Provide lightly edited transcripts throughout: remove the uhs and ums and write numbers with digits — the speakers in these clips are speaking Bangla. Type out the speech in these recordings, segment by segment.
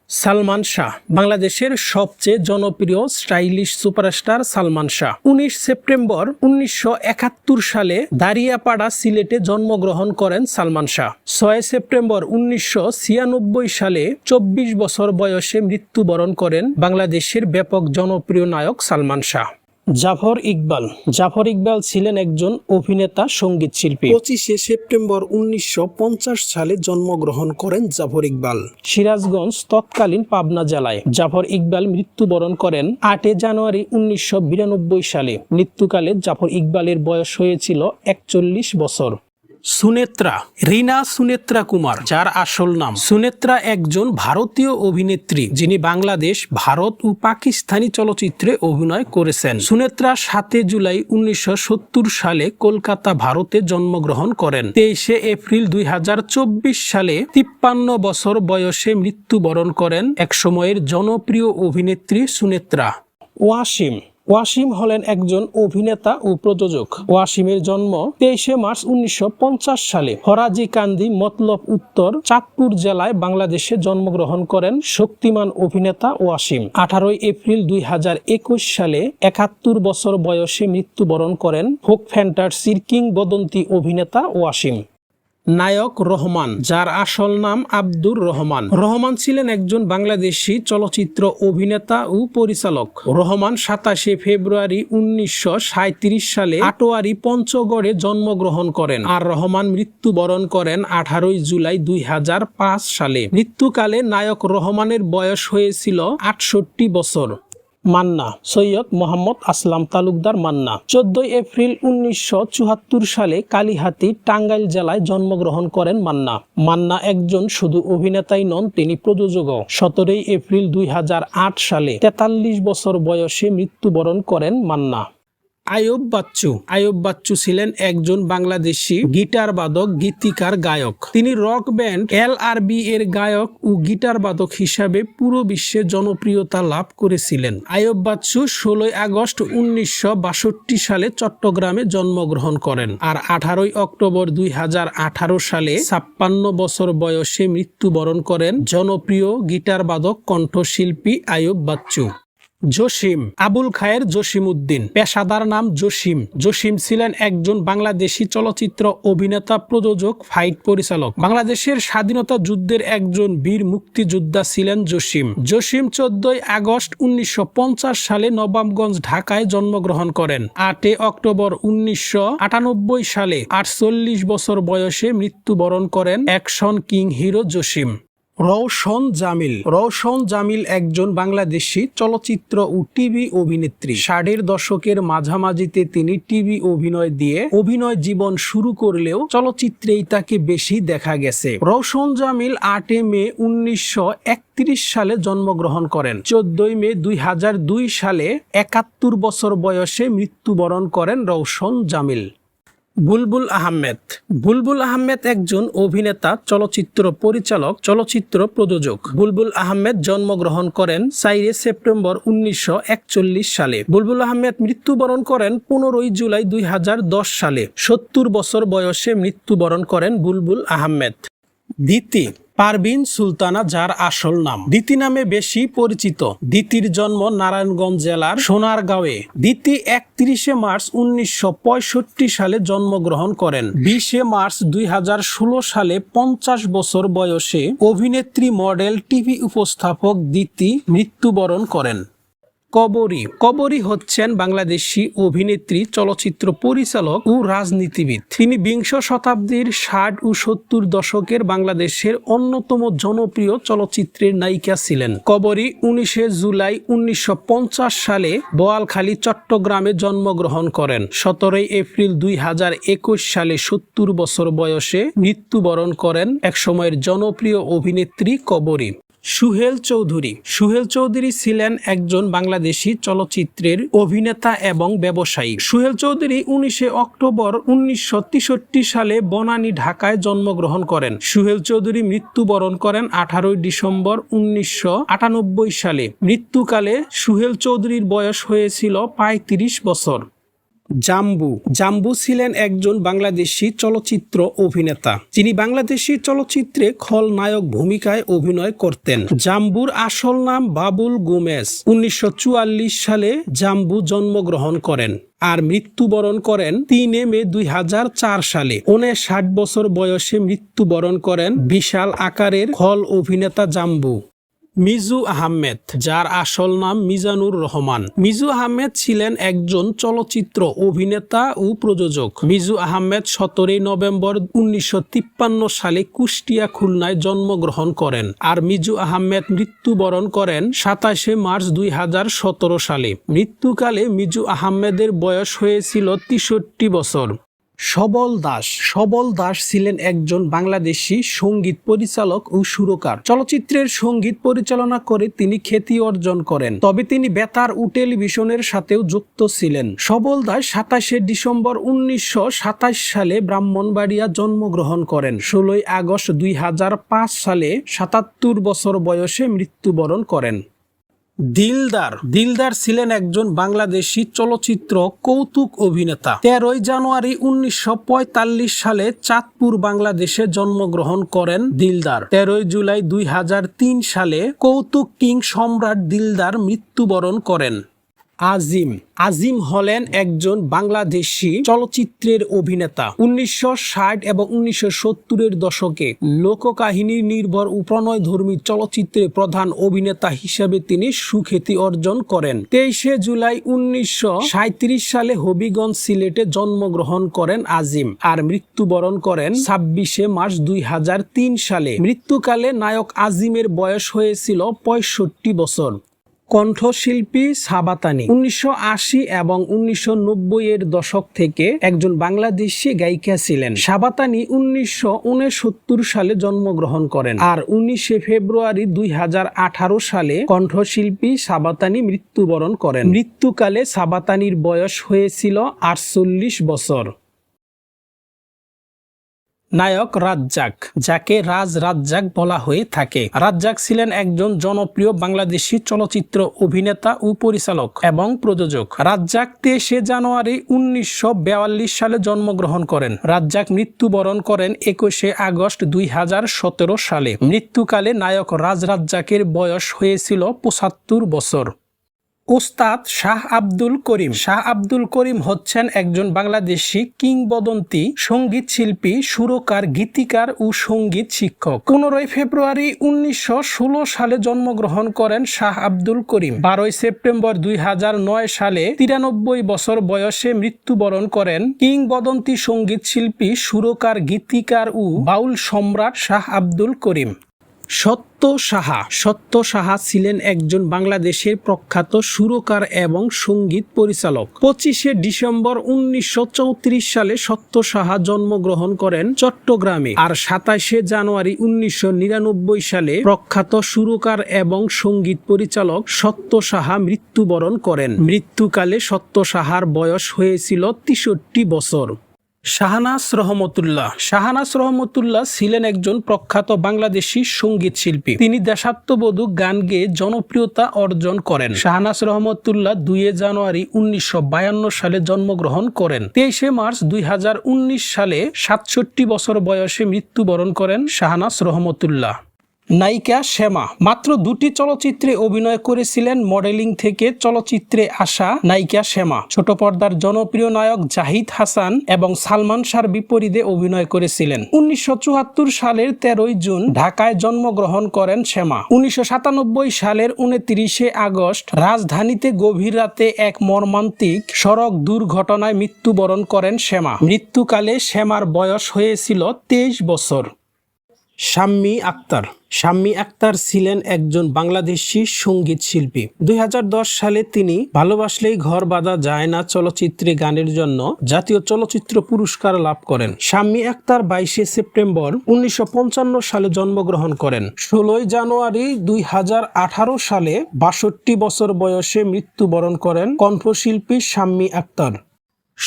সালমান শাহ বাংলাদেশের সবচেয়ে জনপ্রিয় stylish superstar Salman Shah ১৯ September ১৯৭১ সালে দারিয়াপাড়া সিলেটে জন্মগ্রহণ করেন সালমান শাহ। ৬ সেপ্টেম্বর ১৯৯৬ সালে ২৪ বছর বয়সে মৃত্যুবরণ করেন বাংলাদেশের ব্যাপক জনপ্রিয় নায়ক সালমান শাহ। জাফর ইকবাল ছিলেন একজন অভিনেতা, সঙ্গীত শিল্পী। ২৫ সেপ্টেম্বর ১৯৫০ সালে জন্মগ্রহণ করেন জাফর ইকবাল সিরাজগঞ্জ, তৎকালীন পাবনা জেলায়। জাফর ইকবাল মৃত্যুবরণ করেন ৮ জানুয়ারি ১৯৯২ সালে। মৃত্যুকালে জাফর ইকবালের বয়স হয়েছিল ৪১ বছর। সুনেত্রা রিনা সুনেত্রা কুমার, যার আসল নাম সুনেত্রা, একজন ভারতীয় অভিনেত্রী যিনি বাংলাদেশ, ভারত ও পাকিস্তানি চলচ্চিত্রে অভিনয় করেছেন। সুনেত্রা ৭ জুলাই ১৯৭০ সালে কলকাতা, ভারতে জন্মগ্রহণ করেন। ২৩ এপ্রিল ২০২৪ সালে ৫৩ বছর বয়সে মৃত্যুবরণ করেন একসময়ের জনপ্রিয় অভিনেত্রী সুনেত্রা। ওয়াসিম হলেন একজন অভিনেতা ও প্রযোজক। ওয়াসিমের জন্ম ২৩ মার্চ ১৯৫০ সালে হরাজিকান্দি, মতলব উত্তর চাঁদপুর জেলায়, বাংলাদেশে জন্মগ্রহণ করেন শক্তিমান অভিনেতা ওয়াসিম। ১৮ এপ্রিল ২০২১ সালে ৭১ বছর বয়সে মৃত্যুবরণ করেন ফোক ফ্যান্টাসির কিংবদন্তি অভিনেতা ওয়াসিম। নায়ক রহমান, যার আসল নাম আব্দুর রহমান। রহমান ছিলেন একজন বাংলাদেশি চলচ্চিত্র অভিনেতা ও পরিচালক। রহমান ২৭ ফেব্রুয়ারি ১৯৩৭ সালে আটোয়ারী, পঞ্চগড়ে জন্মগ্রহণ করেন। আর রহমান মৃত্যুবরণ করেন ১৮ জুলাই ২০০৫ সালে। মৃত্যুকালে নায়ক রহমানের বয়স হয়েছিল ৬৮ বছর। মান্না সৈয়দ মোহাম্মদ আসলাম তালুকদার মান্না ১৪ এপ্রিল ১৯৭৪ সালে কালিহাতী, টাঙ্গাইল জেলায় জন্মগ্রহণ করেন মান্না। মান্না একজন শুধু অভিনেতাই নন, তিনি প্রযোজকও। ১৭ এপ্রিল ২০০৮ সালে ৪৩ বছর বয়সে মৃত্যুবরণ করেন মান্না। আইয়ুব বাচ্চু ছিলেন একজন বাংলাদেশি গিটার বাদক, গীতিকার, গায়ক। তিনি রক ব্যান্ড LRB এর গায়ক ও গিটার বাদক হিসাবে পুরো বিশ্বে জনপ্রিয়তা লাভ করেছিলেন। আইয়ুব বাচ্চু ১৬ আগস্ট ১৯৬২ সালে চট্টগ্রামে জন্মগ্রহণ করেন আর ১৮ অক্টোবর ২০১৮ সালে ৫৬ বছর বয়সে মৃত্যুবরণ করেন জনপ্রিয় গিটার বাদক, কণ্ঠশিল্পী আইয়ুব বাচ্চু। জসিম আবুল খায়ের জসিমউদ্দিন, পেশাদার নাম জসিম। জসিম ছিলেন একজন বাংলাদেশি চলচ্চিত্র অভিনেতা, প্রযোজক, ফাইট পরিচালক। বাংলাদেশের স্বাধীনতা যুদ্ধের একজন বীর মুক্তিযোদ্ধা ছিলেন জসিম। ১৪ আগস্ট ১৯৫০ সালে নবাবগঞ্জ, ঢাকায় জন্মগ্রহণ করেন। ৮ অক্টোবর ১৯৯৮ সালে ৪৮ বছর বয়সে মৃত্যুবরণ করেন action king hero Jasim. Roshan Jamil একজন বাংলাদেশি চলচ্চিত্র ও টিভি অভিনেত্রী। ৬০-এর দশকের মাঝামাঝিতে তিনি টিভি অভিনয় দিয়ে অভিনয় জীবন শুরু করলেও চলচ্চিত্রেই তাকে বেশি দেখা গেছে। রওশন জামিল ৮ মে ১৯৩১ সালে জন্মগ্রহণ করেন। ১৪ মে ২০০২ সালে ৭১ বছর বয়সে মৃত্যুবরণ করেন রওশন জামিল। বুলবুল আহমেদ একজন অভিনেতা, চলচ্চিত্র পরিচালক, চলচ্চিত্র প্রযোজক। বুলবুল আহমেদ জন্মগ্রহণ করেন ৪ সেপ্টেম্বর ১৯৪১ সালে। বুলবুল আহমেদ মৃত্যুবরণ করেন ১৫ জুলাই ২০১০ সালে। ৭০ বছর বয়সে মৃত্যুবরণ করেন বুলবুল আহমেদ। দিতি পারভিন সুলতানা, যার আসল নাম দিতি নামে বেশি পরিচিত। দিতির জন্ম নারায়ণগঞ্জ জেলার সোনারগাঁওয়ে। দিতি ৩১ মার্চ ১৯৬৫ সালে জন্মগ্রহণ করেন। ২০ মার্চ ২০১৬ সালে ৫০ বছর বয়সে অভিনেত্রী, মডেল, টিভি উপস্থাপক দিতি মৃত্যুবরণ করেন। কবরী হচ্ছেন বাংলাদেশি অভিনেত্রী, চলচ্চিত্র পরিচালক ও রাজনীতিবিদ। তিনি বিংশ শতাব্দীর ৬০ ও ৭০ দশকের বাংলাদেশের অন্যতম জনপ্রিয় চলচ্চিত্রের নায়িকা ছিলেন। কবরী ১৯ জুলাই ১৯৫০ সালে বোয়ালখালী, চট্টগ্রামে জন্মগ্রহণ করেন। ১৭ এপ্রিল ২০২১ সালে ৭০ বছর বয়সে মৃত্যুবরণ করেন একসময়ের জনপ্রিয় অভিনেত্রী কবরী। সুহেল চৌধুরী ছিলেন একজন বাংলাদেশি চলচ্চিত্রের অভিনেতা এবং ব্যবসায়ী। সুহেল চৌধুরী ১৯ অক্টোবর ১৯৬৩ সালে বনানী, ঢাকায় জন্মগ্রহণ করেন। সুহেল চৌধুরী মৃত্যুবরণ করেন ১৮ ডিসেম্বর ১৯৯৮ সালে। মৃত্যুকালে সুহেল চৌধুরীর বয়স হয়েছিল ৩৫ বছর। জাম্বু জাম্বু ছিলেন একজন বাংলাদেশি চলচ্চিত্র অভিনেতা, যিনি বাংলাদেশি চলচ্চিত্রে খলনায়ক ভূমিকায় অভিনয় করতেন। জাম্বুর আসল নাম বাবুল গোমেজ। 1944 সালে জাম্বু জন্মগ্রহণ করেন আর মৃত্যুবরণ করেন 3 মে 2004 সালে। 59 বছর বয়সে মৃত্যুবরণ করেন বিশাল আকারের খল অভিনেতা জাম্বু। মিজু আহমেদ, যার আসল নাম মিজানুর রহমান। মিজু আহমেদ ছিলেন একজন চলচ্চিত্র অভিনেতা ও প্রযোজক। মিজু আহমেদ 17 নভেম্বর 1953 সালে কুষ্টিয়া, খুলনায় জন্মগ্রহণ করেন আর মিজু আহমেদ মৃত্যুবরণ করেন 27 মার্চ 2017 সালে। মৃত্যুকালে মিজু আহমেদের বয়স হয়েছিল 63 বছর। সবল দাস ছিলেন একজন বাংলাদেশি সঙ্গীত পরিচালক ও সুরকার। চলচ্চিত্রের সঙ্গীত পরিচালনা করে তিনি খ্যাতি অর্জন করেন, তবে তিনি বেতার ও টেলিভিশনের সাথেও যুক্ত ছিলেন। সবল দাস 27 ডিসেম্বর 1927 সালে ব্রাহ্মণবাড়িয়া জন্মগ্রহণ করেন। 16 আগস্ট 2005 সালে 77 বছর বয়সে মৃত্যুবরণ করেন। দিলদার ছিলেন একজন বাংলাদেশি চলচ্চিত্র কৌতুক অভিনেতা। 13 জানুয়ারি 1945 সালে চাঁদপুর, বাংলাদেশে জন্মগ্রহণ করেন দিলদার। 13 জুলাই 2003 সালে কৌতুক কিং সম্রাট দিলদার মৃত্যুবরণ করেন। আজিম হলেন একজন বাংলাদেশি চলচ্চিত্রের অভিনেতা। 1960 এবং 1970-এর দশকে লোককাহিনী নির্ভর ও প্রণয়ধর্মী চলচ্চিত্রে প্রধান অভিনেতা হিসেবে তিনি সুখ্যাতি অর্জন করেন। 23 জুলাই 1937 সালে হবিগঞ্জ, সিলেটে জন্মগ্রহণ করেন আজিম আর মৃত্যুবরণ করেন 26 মার্চ 2003 সালে। মৃত্যুকালে নায়ক আজিমের বয়স হয়েছিল 65 বছর। কণ্ঠশিল্পী সাবাতানি 1980 এবং 1990-এর দশক থেকে একজন বাংলাদেশি গায়িকা ছিলেন। সাবাতানি 1969 সালে জন্মগ্রহণ করেন আর 19 ফেব্রুয়ারি 2018 সালে কণ্ঠশিল্পী সাবাতানি মৃত্যুবরণ করেন। মৃত্যুকালে সাবাতানির বয়স হয়েছিল 48 বছর। নায়ক রাজ্জাক, যাকে রাজ্জাক বলা হয়ে থাকে। রাজ্জাক ছিলেন একজন জনপ্রিয় বাংলাদেশি চলচ্চিত্র অভিনেতা ও পরিচালক এবং প্রযোজক। রাজ্জাক 23 জানুয়ারি 1942 সালে জন্মগ্রহণ করেন। রাজ্জাক মৃত্যুবরণ করেন 21 আগস্ট 2017 সালে। মৃত্যুকালে নায়ক রাজ্জাকের বয়স হয়েছিল 75 বছর। ওস্তাদ শাহ আব্দুল করিম হচ্ছেন একজন বাংলাদেশি কিংবদন্তি সঙ্গীত শিল্পী, সুরকার, গীতিকার ও সঙ্গীত শিক্ষক। 15 ফেব্রুয়ারি 1916 সালে জন্মগ্রহণ করেন শাহ আব্দুল করিম। 12 সেপ্টেম্বর 2009 সালে 93 বছর বয়সে মৃত্যুবরণ করেন কিংবদন্তি সঙ্গীত শিল্পী, সুরকার, গীতিকার ও বাউল সম্রাট শাহ আব্দুল করিম। সত্য সাহা ছিলেন একজন বাংলাদেশের প্রখ্যাত সুরকার এবং সঙ্গীত পরিচালক। 25 ডিসেম্বর 1934 সালে সত্য সাহা জন্মগ্রহণ করেন চট্টগ্রামে আর 27 জানুয়ারি 1999 সালে প্রখ্যাত সুরকার এবং সঙ্গীত পরিচালক সত্য সাহা মৃত্যুবরণ করেন। মৃত্যুকালে সত্য সাহার বয়স হয়েছিল 63 বছর। শাহনাজ রহমতুল্লাহ ছিলেন একজন প্রখ্যাত বাংলাদেশি সঙ্গীত শিল্পী। তিনি দেশাত্মবোধক গান গেয়ে জনপ্রিয়তা অর্জন করেন। শাহনাজ রহমতুল্লাহ 2 জানুয়ারি 1952 সালে জন্মগ্রহণ করেন। 23 মার্চ 2019 সালে 67 বছর বয়সে মৃত্যুবরণ করেন শাহনাজ রহমতুল্লাহ। নায়িকা শ্যামা মাত্র 2টি চলচ্চিত্রে অভিনয় করেছিলেন। মডেলিং থেকে চলচ্চিত্রে আসা নায়িকা শ্যামা ছোট পর্দার জনপ্রিয় নায়ক জাহিদ হাসান এবং সালমান শাহর বিপরীতে অভিনয় করেছিলেন। 1974 সালের 13 জুন ঢাকায় জন্মগ্রহণ করেন শ্যামা। 1997 সালের 29 আগস্ট রাজধানীতে গভীর রাতে এক মর্মান্তিক সড়ক দুর্ঘটনায় মৃত্যুবরণ করেন শ্যামা। মৃত্যুকালে শ্যামার বয়স হয়েছিল 23 বছর। শাম্মী আক্তার ছিলেন একজন বাংলাদেশি সঙ্গীত শিল্পী। 2010 সালে তিনি ভালোবাসলেই ঘর বাঁধা যায় না চলচ্চিত্রে গানের জন্য জাতীয় চলচ্চিত্র পুরস্কার লাভ করেন। শাম্মী আক্তার 22 সেপ্টেম্বর 1955 সালে জন্মগ্রহণ করেন। 16 জানুয়ারি 2018 সালে 62 বছর বয়সে মৃত্যুবরণ করেন কণ্ঠশিল্পী শাম্মী আক্তার।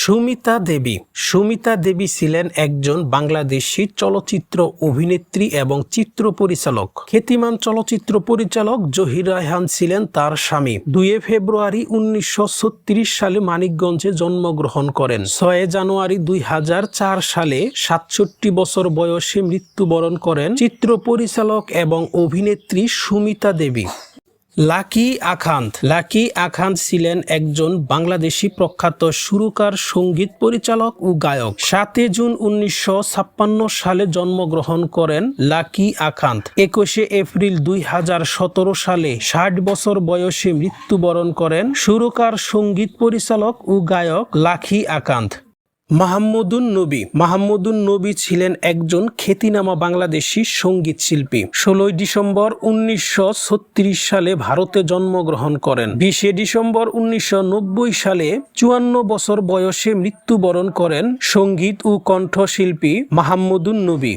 সুমিতা দেবী। সুমিতা দেবী ছিলেন একজন বাংলাদেশী চলচ্চিত্র অভিনেত্রী এবং চিত্র পরিচালক। খ্যাতিমান চলচ্চিত্র পরিচালক জহির রায়হান ছিলেন তার স্বামী। 2 ফেব্রুয়ারি 1936 সালে মানিকগঞ্জে জন্মগ্রহণ করেন। 6 জানুয়ারি 2004 সালে 67 বছর বয়সে মৃত্যুবরণ করেন চিত্র পরিচালক এবং অভিনেত্রী সুমিতা দেবী। লাকি আখান্দ। লাকি আখান্দ ছিলেন একজন বাংলাদেশী প্রখ্যাত সুরকার, সঙ্গীত পরিচালক ও গায়ক। 7 জুন 1956 সালে জন্মগ্রহণ করেন লাকি আখান্দ। 21 এপ্রিল 2017 সালে 60 বছর বয়সে মৃত্যুবরণ করেন সুরকার, সঙ্গীত পরিচালক ও গায়ক লাকি আখান্দ। মাহমুদুন নবী। মাহমুদুন নবী ছিলেন একজন খ্যাতিনামা বাংলাদেশী সঙ্গীত শিল্পী। 16 ডিসেম্বর 1936 সালে ভারতে জন্মগ্রহণ করেন। 20 ডিসেম্বর 1990 সালে 54 বছর বয়সে মৃত্যুবরণ করেন সঙ্গীত ও কণ্ঠশিল্পী মাহমুদুন নবী।